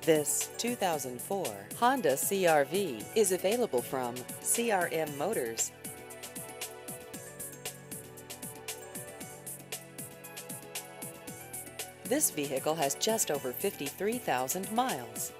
This 2004 Honda CR-V is available from CRM Motors. This vehicle has just over 53,000 miles.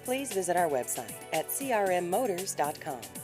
Please visit our website at crmmotors.com.